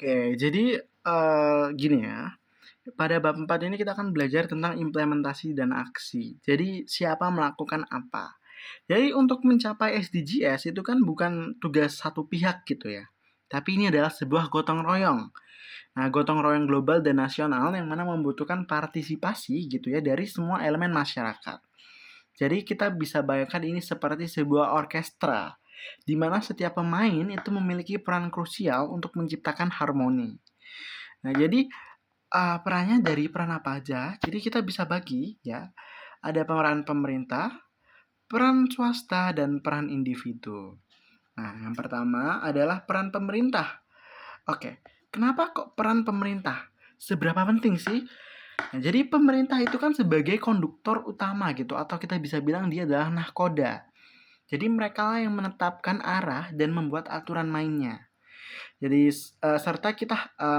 Oke, jadi, gini ya, pada bab 4 ini kita akan belajar tentang implementasi dan aksi. Jadi, siapa melakukan apa. Jadi, untuk mencapai SDGs itu kan bukan tugas satu pihak gitu ya, tapi ini adalah sebuah gotong royong. Nah, gotong royong global dan nasional yang mana membutuhkan partisipasi gitu ya dari semua elemen masyarakat. Jadi, kita bisa bayangkan ini seperti sebuah orkestra, di mana setiap pemain itu memiliki peran krusial untuk menciptakan harmoni. Nah, jadi perannya dari peran apa aja? Jadi kita bisa bagi ya, ada peran pemerintah, peran swasta, dan peran individu. Nah, yang pertama adalah peran pemerintah. Oke, kenapa kok peran pemerintah? Seberapa penting sih? Nah, jadi pemerintah itu kan sebagai konduktor utama gitu, atau kita bisa bilang dia adalah nahkoda. Jadi mereka lah yang menetapkan arah dan membuat aturan mainnya. Jadi serta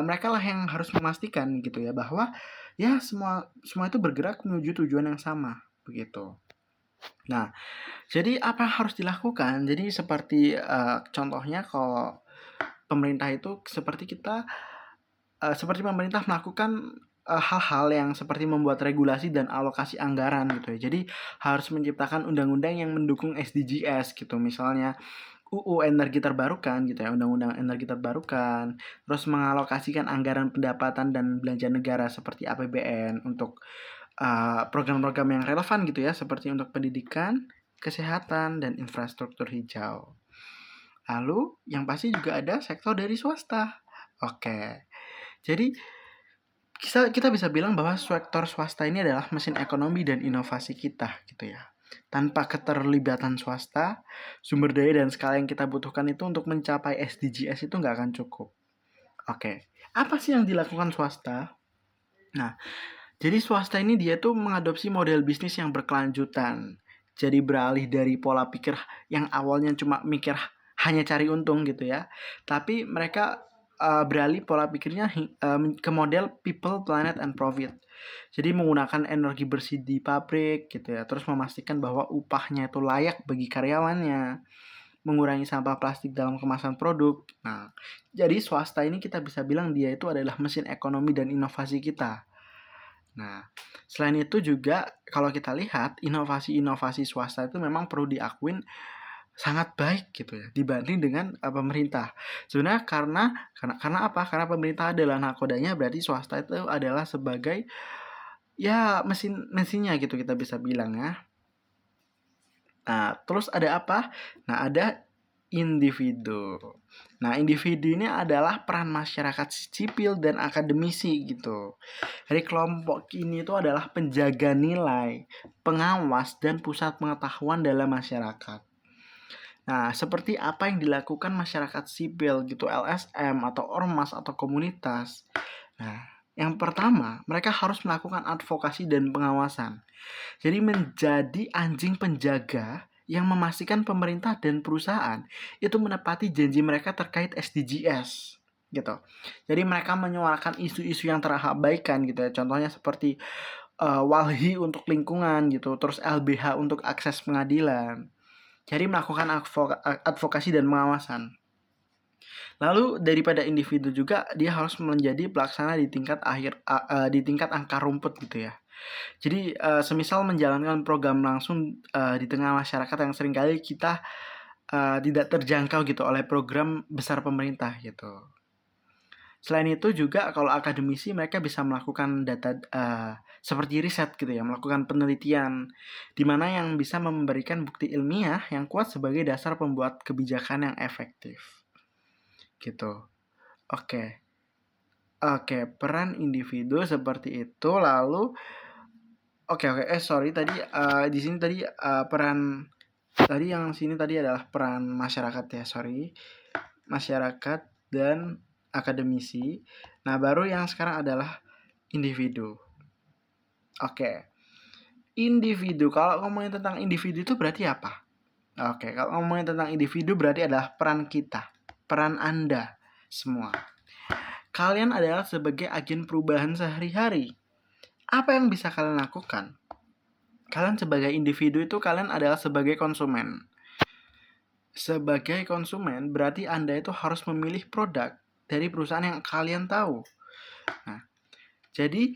mereka lah yang harus memastikan gitu ya bahwa ya semua semua itu bergerak menuju tujuan yang sama begitu. Nah, jadi apa yang harus dilakukan? Jadi seperti contohnya kalau pemerintah itu seperti pemerintah melakukan hal-hal yang seperti membuat regulasi dan alokasi anggaran gitu ya. Jadi harus menciptakan undang-undang yang mendukung SDGs gitu. Misalnya UU energi terbarukan gitu ya, undang-undang energi terbarukan, terus mengalokasikan anggaran pendapatan dan belanja negara seperti APBN untuk program-program yang relevan gitu ya, seperti untuk pendidikan, kesehatan, dan infrastruktur hijau. Lalu yang pasti juga ada sektor dari swasta. Oke, jadi kita bisa bilang bahwa sektor swasta ini adalah mesin ekonomi dan inovasi kita gitu ya. Tanpa keterlibatan swasta, sumber daya dan skala yang kita butuhkan itu untuk mencapai SDGs itu nggak akan cukup. Oke, apa sih yang dilakukan swasta? Nah, jadi swasta ini dia tuh mengadopsi model bisnis yang berkelanjutan. Jadi beralih dari pola pikir yang awalnya cuma mikir hanya cari untung gitu ya. Tapi mereka beralih pola pikirnya ke model people, planet, and profit. Jadi menggunakan energi bersih di pabrik gitu ya. Terus memastikan bahwa upahnya itu layak bagi karyawannya. Mengurangi sampah plastik dalam kemasan produk. Nah, jadi swasta ini kita bisa bilang dia itu adalah mesin ekonomi dan inovasi kita. Nah, selain itu juga kalau kita lihat inovasi-inovasi swasta itu memang perlu diakuin sangat baik gitu ya dibanding dengan pemerintah. Sebenarnya karena apa? Karena pemerintah adalah nakodanya, berarti swasta itu adalah sebagai ya mesinnya gitu kita bisa bilang ya. Nah, terus ada apa? Nah, ada individu. Nah, individu ini adalah peran masyarakat sipil dan akademisi gitu. Jadi kelompok ini itu adalah penjaga nilai, pengawas, dan pusat pengetahuan dalam masyarakat. Nah, seperti apa yang dilakukan masyarakat sipil gitu, LSM atau ormas atau komunitas. Nah, yang pertama, mereka harus melakukan advokasi dan pengawasan. Jadi menjadi anjing penjaga yang memastikan pemerintah dan perusahaan itu menepati janji mereka terkait SDGs gitu. Jadi mereka menyuarakan isu-isu yang terabaikan gitu ya. Contohnya seperti WALHI untuk lingkungan gitu, terus LBH untuk akses pengadilan. Jadi melakukan advokasi dan pengawasan. Lalu daripada individu juga dia harus menjadi pelaksana di tingkat angka rumput gitu ya. Jadi semisal menjalankan program langsung di tengah masyarakat yang seringkali kita tidak terjangkau gitu oleh program besar pemerintah gitu. Selain itu juga kalau akademisi mereka bisa melakukan data seperti riset gitu ya, melakukan penelitian di mana yang bisa memberikan bukti ilmiah yang kuat sebagai dasar pembuat kebijakan yang efektif. Gitu. Oke. Oke, peran individu seperti itu lalu oke, sorry tadi di sini tadi peran tadi yang sini tadi adalah peran masyarakat ya, sorry. Masyarakat dan akademisi. Nah, baru yang sekarang adalah individu. Oke. Individu. Kalau ngomongin tentang individu itu berarti apa? Oke, kalau ngomongin tentang individu berarti adalah peran kita, peran Anda semua. Kalian adalah sebagai agen perubahan sehari-hari. Apa yang bisa kalian lakukan? Kalian sebagai individu itu kalian adalah sebagai konsumen. Sebagai konsumen berarti Anda itu harus memilih produk dari perusahaan yang kalian tahu. Nah, jadi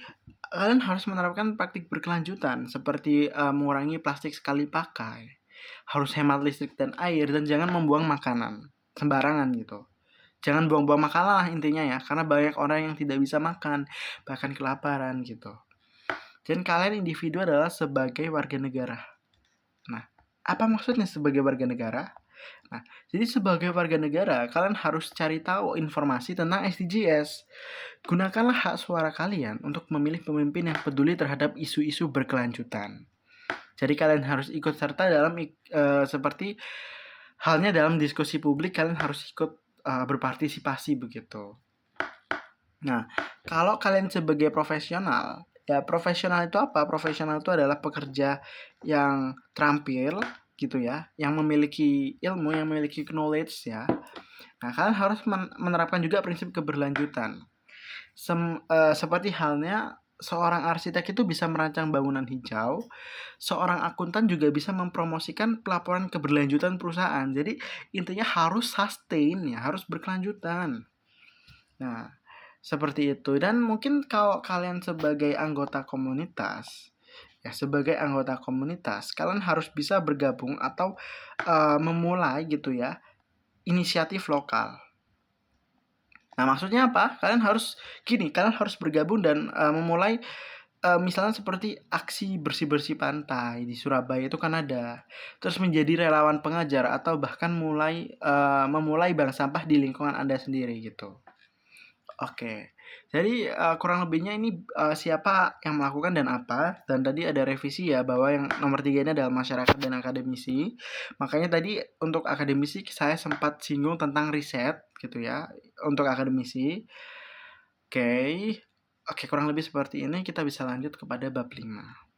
kalian harus menerapkan praktik berkelanjutan seperti mengurangi plastik sekali pakai, harus hemat listrik dan air, dan jangan membuang makanan sembarangan gitu. Jangan buang-buang makanan lah intinya ya, karena banyak orang yang tidak bisa makan, bahkan kelaparan gitu. Dan kalian individu adalah sebagai warga negara. Nah, apa maksudnya sebagai warga negara? Nah, jadi sebagai warga negara, kalian harus cari tahu informasi tentang SDGs. Gunakanlah hak suara kalian untuk memilih pemimpin yang peduli terhadap isu-isu berkelanjutan. Jadi kalian harus ikut serta dalam seperti halnya dalam diskusi publik, kalian harus ikut berpartisipasi begitu. Nah, kalau kalian sebagai profesional, ya profesional itu apa? Profesional itu adalah pekerja yang terampil gitu ya, yang memiliki ilmu, yang memiliki knowledge ya. Nah, kalian harus menerapkan juga prinsip keberlanjutan. Seperti halnya seorang arsitek itu bisa merancang bangunan hijau, seorang akuntan juga bisa mempromosikan pelaporan keberlanjutan perusahaan. Jadi intinya harus sustain ya, harus berkelanjutan. Nah, seperti itu. Dan mungkin kalau kalian sebagai anggota komunitas, ya sebagai anggota komunitas, kalian harus bisa bergabung atau memulai gitu ya, inisiatif lokal. Nah, maksudnya apa? Kalian harus bergabung dan memulai misalnya seperti aksi bersih-bersih pantai di Surabaya itu kan ada. Terus menjadi relawan pengajar atau bahkan memulai bank sampah di lingkungan Anda sendiri gitu. Oke. Jadi kurang lebihnya ini siapa yang melakukan dan apa, dan tadi ada revisi ya bahwa yang nomor 3 ini adalah masyarakat dan akademisi. Makanya tadi untuk akademisi saya sempat singgung tentang riset gitu ya untuk akademisi. Oke. Oke, kurang lebih seperti ini. Kita bisa lanjut kepada bab 5.